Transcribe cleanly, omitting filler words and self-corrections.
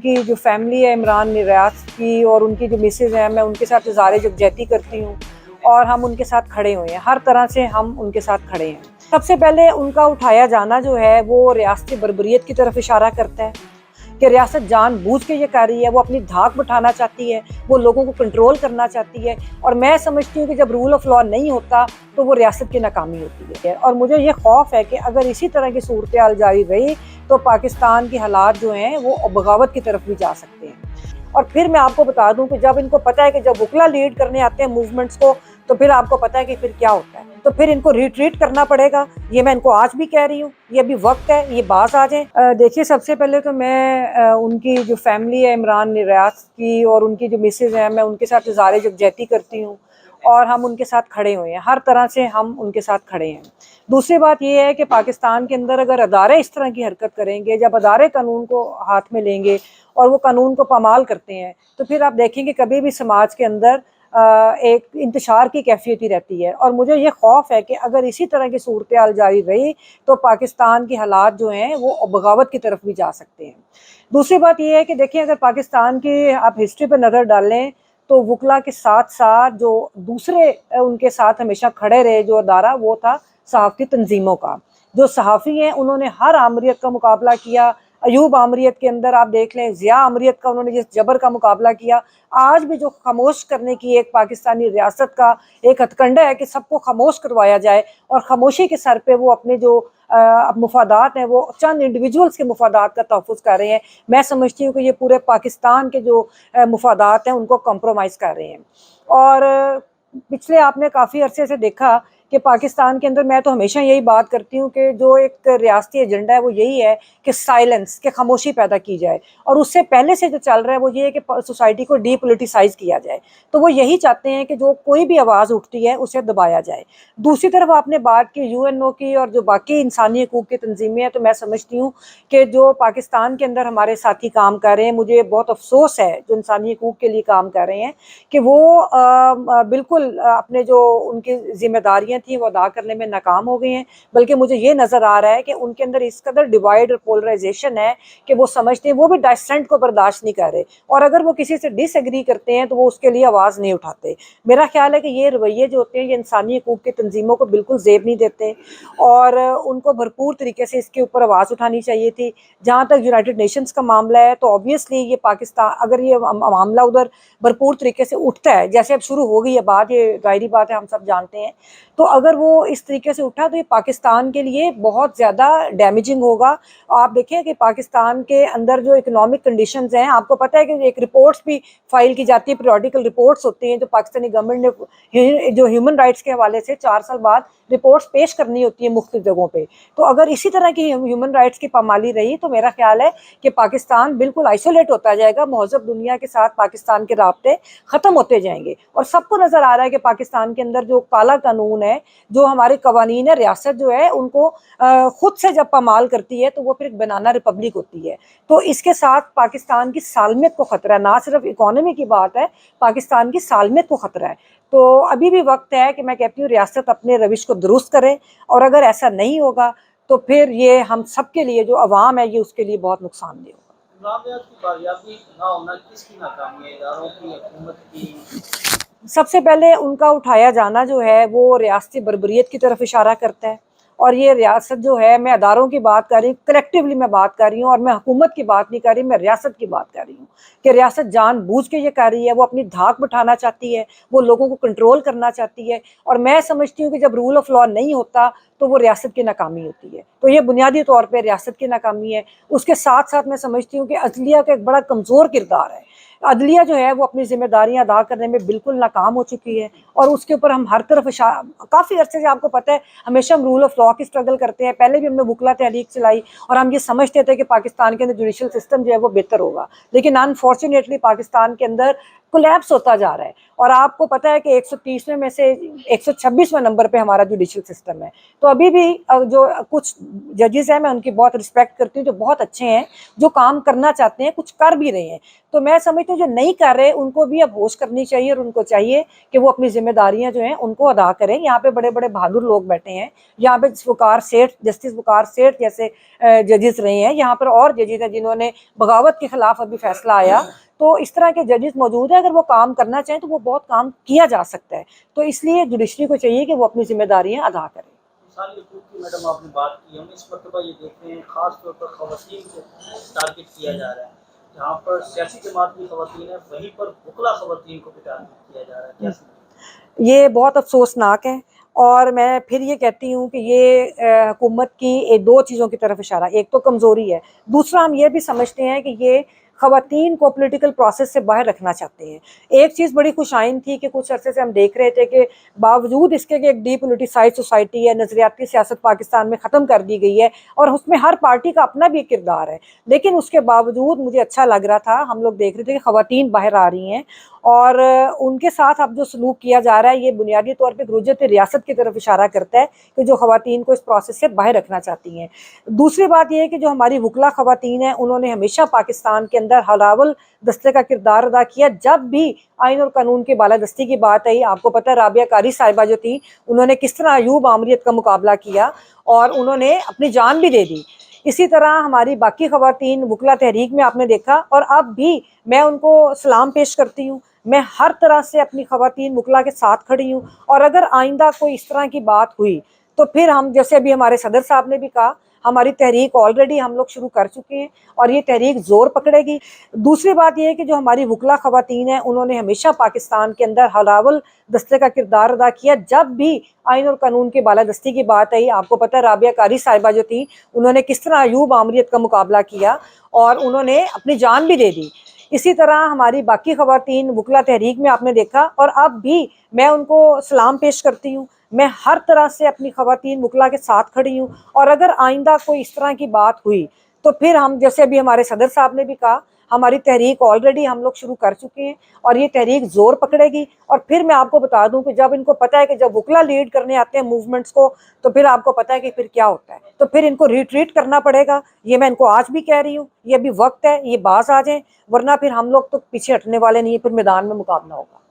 की जो फैमिली है इमरान रियाज की और उनकी जो मिसेज है, मैं उनके साथ इज़हार यकजहती करती हूँ और हम उनके साथ खड़े हुए हैं, हर तरह से हम उनके साथ खड़े हैं। सबसे पहले उनका उठाया जाना जो है वो रियासती बर्बरियत की तरफ इशारा करता है कि रियासत जानबूझ के ये कर रही है, वो अपनी धाक बिठाना चाहती है, वो लोगों को कंट्रोल करना चाहती है। और मैं समझती हूँ कि जब रूल ऑफ लॉ नहीं होता तो वो रियासत की नाकामी होती है। और मुझे ये खौफ है कि अगर इसी तरह की सूरत हाल जारी रही तो पाकिस्तान के हालात जो हैं वो बगावत की तरफ भी जा सकते हैं। और फिर मैं आपको बता दूं कि जब इनको पता है कि जब वकला लीड करने आते हैं मूवमेंट्स को, तो फिर आपको पता है कि फिर क्या होता है, तो फिर इनको रिट्रीट करना पड़ेगा। ये मैं इनको आज भी कह रही हूँ, ये अभी वक्त है, ये बाज आ जाए। देखिए, सबसे पहले तो मैं उनकी जो फैमिली है इमरान रियाज की और उनकी जो मिसेज है, मैं उनके साथ इज़हार यकजहती करती हूँ और हम उनके साथ खड़े हुए हैं, हर तरह से हम उनके साथ खड़े हैं। दूसरी बात यह है कि पाकिस्तान के अंदर अगर अदारे इस तरह की हरकत करेंगे, जब अदारे कानून को हाथ में लेंगे और वो कानून को पामाल करते हैं, तो फिर आप देखेंगे कभी भी समाज के अंदर एक इंतशार की कैफियत ही रहती है। और मुझे ये खौफ है कि अगर इसी तरह की सूरत हाल जारी रही तो पाकिस्तान के हालात जो हैं वो बगावत की तरफ भी जा सकते हैं। दूसरी बात यह है कि देखिए, अगर पाकिस्तान की आप हिस्ट्री पर नज़र डालें तो वकला के साथ साथ जो दूसरे उनके साथ हमेशा खड़े रहे जो अदारा, वो था सहाफ़ती तंजीमों का। जो सहाफ़ी हैं उन्होंने हर आमरीत का मुकाबला किया। अयूब आमरीत के अंदर आप देख लें, ज़िया आमरीत का उन्होंने जिस जबर का मुकाबला किया। आज भी जो खामोश करने की एक पाकिस्तानी रियासत का एक हथकंडा है कि सबको खामोश करवाया जाए और खामोशी के सर पे वो अपने जो मुफादात हैं, वो चंद इंडिविजुअल्स के मुफादात का तहफ़्फ़ुज़ कर रहे हैं। मैं समझती हूँ कि ये पूरे पाकिस्तान के जो मुफादात हैं उनको कम्प्रोमाइज़ कर रहे हैं। और पिछले आपने काफ़ी अरसे से देखा कि पाकिस्तान के अंदर, मैं तो हमेशा यही बात करती हूँ कि जो एक रियासती एजेंडा है वो यही है कि साइलेंस, के खामोशी पैदा की जाए। और उससे पहले से जो चल रहा है वो ये है कि सोसाइटी को डीपोलिटिसाइज़ किया जाए। तो वो यही चाहते हैं कि जो कोई भी आवाज़ उठती है उसे दबाया जाए। दूसरी तरफ आपने बात की यूएनओ की और जो बाकी इंसानी हकूक़ की तंजीमें हैं, तो मैं समझती हूँ कि जो पाकिस्तान के अंदर हमारे साथी काम कर रहे हैं, मुझे बहुत अफसोस है जो इंसानी हकूक़ के लिए काम कर रहे हैं कि वो बिल्कुल अपने जो उनकी जिम्मेदारियां थी वो अदा करने में नाकाम हो गए हैं। बल्कि मुझे ये नज़र आ रहा है कि उनके अंदर इस कदर डिवाइड और पोलराइजेशन है कि वो समझते हैं, वो भी डाइसेंट को बर्दाश्त नहीं कर रहे, और अगर वो किसी से डिसएग्री करते हैं तो वो उसके लिए आवाज़ नहीं उठाते। मेरा ख्याल है कि ये रवैये जो होते हैं ये इंसानी हकूक़ की तंजीमों को बिल्कुल ज़ेब नहीं देते और उनको भरपूर तरीके से इसके ऊपर आवाज़ उठानी चाहिए थी। जहाँ तक यूनाइटेड नेशंस का मामला है तो ऑब्वियसली ये पाकिस्तान, अगर ये मामला उधर भरपूर तरीके से उठता है, जैसे अब शुरू हो गई है बात, ये जाहिर बात है, हम सब जानते हैं, तो अगर वो इस तरीके से उठा तो ये पाकिस्तान के लिए बहुत ज़्यादा डैमेजिंग होगा। आप देखें कि पाकिस्तान के अंदर जो इकोनॉमिक कंडीशंस हैं, आपको पता है कि एक रिपोर्ट्स भी फाइल की जाती है, पीरियडिकल रिपोर्ट्स होती हैं जो पाकिस्तानी गवर्नमेंट ने जो ह्यूमन राइट्स के हवाले से 4 साल बाद रिपोर्ट्स पेश करनी होती है मुख्तलिफ जगहों पे। तो अगर इसी तरह की ह्यूमन राइट्स की पामाली रही तो मेरा ख्याल है कि पाकिस्तान बिल्कुल आइसोलेट होता जाएगा, महज़ब दुनिया के साथ पाकिस्तान के राब्ते ख़त्म होते जाएंगे। और सबको नज़र आ रहा है कि पाकिस्तान के अंदर जो काला कानून है, जो हमारे कवानीन है, रियासत जो है उनको खुद से जब पामाल करती है तो वो फिर एक बनाना रिपब्लिक होती है। तो इसके साथ पाकिस्तान की सालमियत को ख़तरा है, ना सिर्फ इकोनॉमी की बात है, पाकिस्तान की सालमियत को ख़तरा है। तो अभी भी वक्त है कि मैं कहती हूँ रियासत अपने रविश को दुरुस्त करे, और अगर ऐसा नहीं होगा तो फिर ये हम सब के लिए, जो अवाम है, ये उसके लिए बहुत नुकसानदेह होगा। सबसे पहले उनका उठाया जाना जो है वो रियासती बर्बरियत की तरफ इशारा करता है। और ये रियासत जो है, मैं अदारों की बात कर रही हूँ, कलेक्टिवली मैं बात कर रही हूँ, और मैं हुकूमत की बात नहीं कर रही, मैं रियासत की बात कर रही हूँ कि रियासत जानबूझ के ये कर रही है, वो अपनी धाक बिठाना चाहती है, वो लोगों को कंट्रोल करना चाहती है। और मैं समझती हूँ कि जब रूल ऑफ लॉ नहीं होता तो वो रियासत की नाकामी होती है। तो ये बुनियादी तौर पर रियासत की नाकामी है। उसके साथ साथ मैं समझती हूँ कि अदलिया का एक बड़ा कमज़ोर किरदार है। अदलिया जो है वो अपनी जिम्मेदारियां अदा करने में बिल्कुल नाकाम हो चुकी है, और उसके ऊपर हम हर तरफ काफ़ी अरसे से, आपको पता है, हमेशा हम रूल ऑफ लॉ की स्ट्रगल करते हैं। पहले भी हमने वकला तहरीक चलाई और हम ये समझते थे कि पाकिस्तान के अंदर जुडिशल सिस्टम जो है वो बेहतर होगा, लेकिन अनफॉर्चुनेटली पाकिस्तान के अंदर कोलैप्स होता जा रहा है। और आपको पता है कि 130वें में से 126वें नंबर पे हमारा जुडिशल सिस्टम है। तो अभी भी जो कुछ जजेस हैं, मैं उनकी बहुत रिस्पेक्ट करती हूँ, जो बहुत अच्छे हैं, जो काम करना चाहते हैं, कुछ कर भी रहे हैं। तो मैं समझती हूँ जो नहीं कर रहे उनको भी अब होश करनी चाहिए, और उनको चाहिए कि वो अपनी जिम्मेदारियां जो हैं उनको अदा करें। यहाँ पे बड़े बड़े बहादुर लोग बैठे हैं, यहाँ पे वकार सेठ, जस्टिस वकार सेठ जैसे जजेस रहे हैं, यहाँ पर और जजेस हैं जिन्होंने बगावत के खिलाफ अभी फैसला आया। तो इस तरह के जजेस मौजूद है, अगर वो काम करना चाहें तो वो बहुत काम किया जा सकता है। तो इसलिए जुडिशरी को चाहिए कि वो अपनी जिम्मेदारियां अदा करें। की मैडम आपने बात की, हम इस मरतबा ये देख रहे हैं खास तौर पर खवातीन को टारगेट किया जा रहा है। जहाँ पर सियासी जमात की खवातीन है, वहीं पर वकला खवातीन को टारगेट किया जा रहा है, क्या समझते? ये बहुत अफसोसनाक है। और मैं फिर ये कहती हूँ कि ये हुकूमत की दो चीज़ों की तरफ इशारा, एक तो कमज़ोरी है, दूसरा हम ये भी समझते हैं कि ये ख़वातीन को पॉलिटिकल प्रोसेस से बाहर रखना चाहते हैं। एक चीज़ बड़ी खुशाइन थी कि कुछ अरसे से हम देख रहे थे कि बावजूद इसके कि एक डीपोलिटिसाइज सोसाइटी है, नज़रियाती सियासत पाकिस्तान में ख़त्म कर दी गई है और उसमें हर पार्टी का अपना भी एक किरदार है, लेकिन उसके बावजूद मुझे अच्छा लग रहा था, हम लोग देख रहे थे कि ख़वातीन बाहर आ रही हैं और उनके साथ अब जो सलूक किया जा रहा है ये बुनियादी तौर पर गुरुजत रियासत की तरफ इशारा करता है कि जो ख़वातीन को इस प्रोसेस से बाहर रखना चाहती हैं। दूसरी बात यह है कि जो हमारी वकला ख़वातीन हैं उन्होंने हमेशा पाकिस्तान के अंदर हलावल दस्ते का किरदार अदा किया। जब भी आइन और कानून की बालादस्ती की बात आई, आपको पता है राबिया कारी साहिबा जो थी, उन्होंने किस तरह अयूब आमरीत का मुकाबला किया और उन्होंने अपनी जान भी दे दी। इसी तरह हमारी बाकी ख़वातीन वकला तहरीक में आपने देखा, और अब भी मैं उनको सलाम पेश करती हूँ। मैं हर तरह से अपनी ख़वातीन वकला के साथ खड़ी हूँ, और अगर आइंदा कोई इस तरह की बात हुई तो फिर हम, जैसे अभी हमारे सदर साहब ने भी कहा, हमारी तहरीक ऑलरेडी हम लोग शुरू कर चुके हैं और ये तहरीक ज़ोर पकड़ेगी। दूसरी बात यह है कि जो हमारी वकला ख़वातीन हैं उन्होंने हमेशा पाकिस्तान के अंदर हलावल दस्ते का किरदार अदा किया। जब भी आइन और कानून की बालादस्ती की बात आई, आपको पता है राबिया कारी साहिबा जो थी, उन्होंने किस तरह अयूब आमरीत का मुकाबला किया और उन्होंने अपनी जान भी दे दी। इसी तरह हमारी बाकी ख़वातीन वकला तहरीक में आपने देखा, और अब भी मैं उनको सलाम पेश करती हूँ। मैं हर तरह से अपनी ख़वातीन वकला के साथ खड़ी हूँ, और अगर आइंदा कोई इस तरह की बात हुई तो फिर हम, जैसे अभी हमारे सदर साहब ने भी कहा, हमारी तहरीक ऑलरेडी हम लोग शुरू कर चुके हैं और ये तहरीक ज़ोर पकड़ेगी। और फिर मैं आपको बता दूं कि जब इनको पता है कि जब वकला लीड करने आते हैं मूवमेंट्स को, तो फिर आपको पता है कि फिर क्या होता है, तो फिर इनको रिट्रीट करना पड़ेगा। ये मैं इनको आज भी कह रही हूँ, ये अभी वक्त है, ये बाज आ जाएं, वरना फिर हम लोग तो पीछे हटने वाले नहीं, फिर मैदान में मुकाबला होगा।